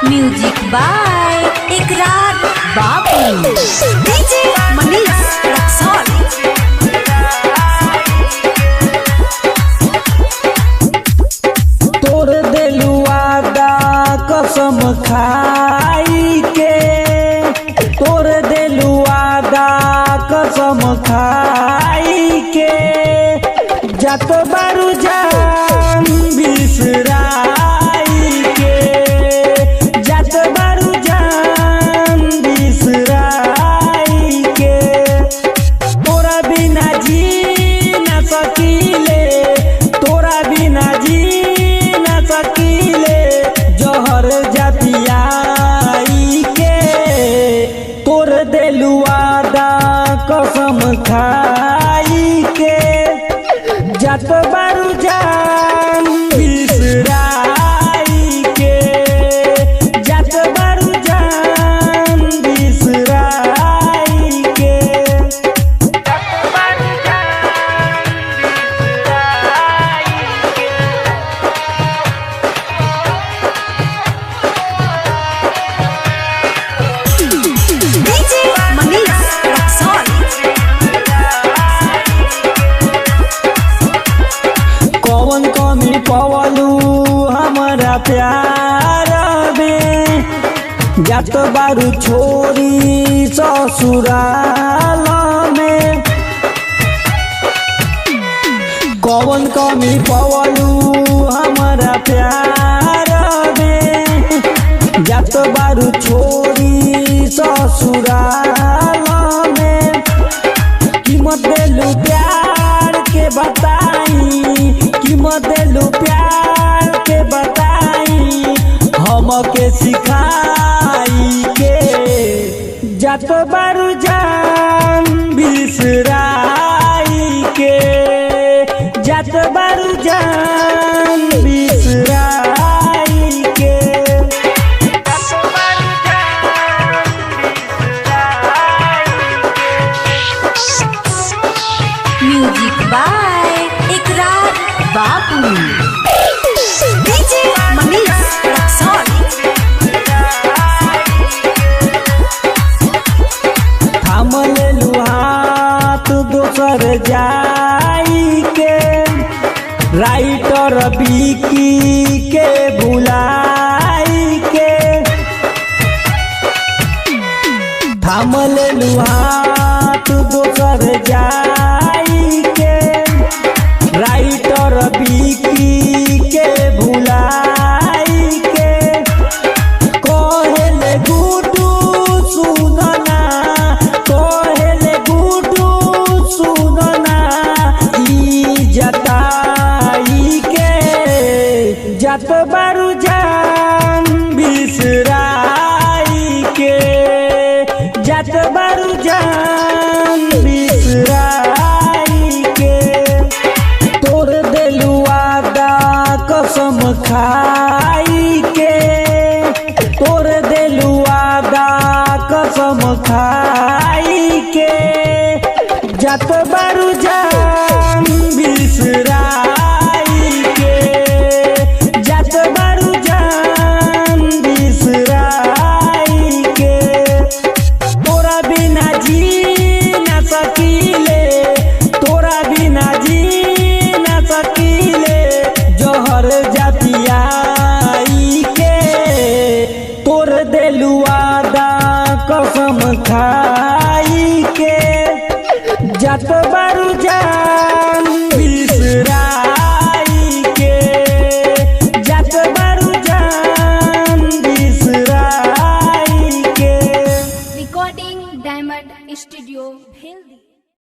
Music by इकरार बाबू DJ Manish Raxaul. तोर देलू वादा कसम खाई के, तोर देलू वादा कसम खाई के, जत बारू जान बिसराई के, जत बारू जान बिसराई के, तोरा बिना जी न सकीले, तोरा बिना जी न सकीले, जहर जतियाई के, तोर देलू वादा कसम खाई के, जत बारू जान बिसराई के, जत बारू जान बिसराई के, जत बारू जान बिसराई के। डीजे मनीष रक्सौल। कौन कमी पवलू हमारा प्यार में, जात बारू छोरी ससुराल में, कौन कमी पवलू हमारा प्यार में, जात बारू छोरी ससुराल में, कीमत देलू प्यार के बताई, कीमत देलू प्यार के बताई, हमके सिखाई के, जत बारू जान बिसराई के, जत बारू जान बिसराई के, जत बारू जान बिसराई के। म्यूजिक बाय इकरार बाबू डीजे मनीष रक्सौल। थाम लेलू हाथ दोसर जाई के, राइटर बिकी के भुलाई के, थाम लेलू हाथ दोसर जाई के, राइटर बिकी के भुलाई के, कहेले गुडू सुनना, कहेले गुडू सुनना, ई जताई के, जत बारू जान बिसराई के, जत बारू जान बिसराई के, तोर देलू वादा कसम खाई के, तोर देलू वादा कसम खाई के, जत बारू जान बिसराई के, जत बारू जान बिसराई के, तोरा बिना जी न सकीले, तोरा बिना जी न सकीले, जहर जतियाई के, तोर देलू वादा कसम खाई के, जत बारू जान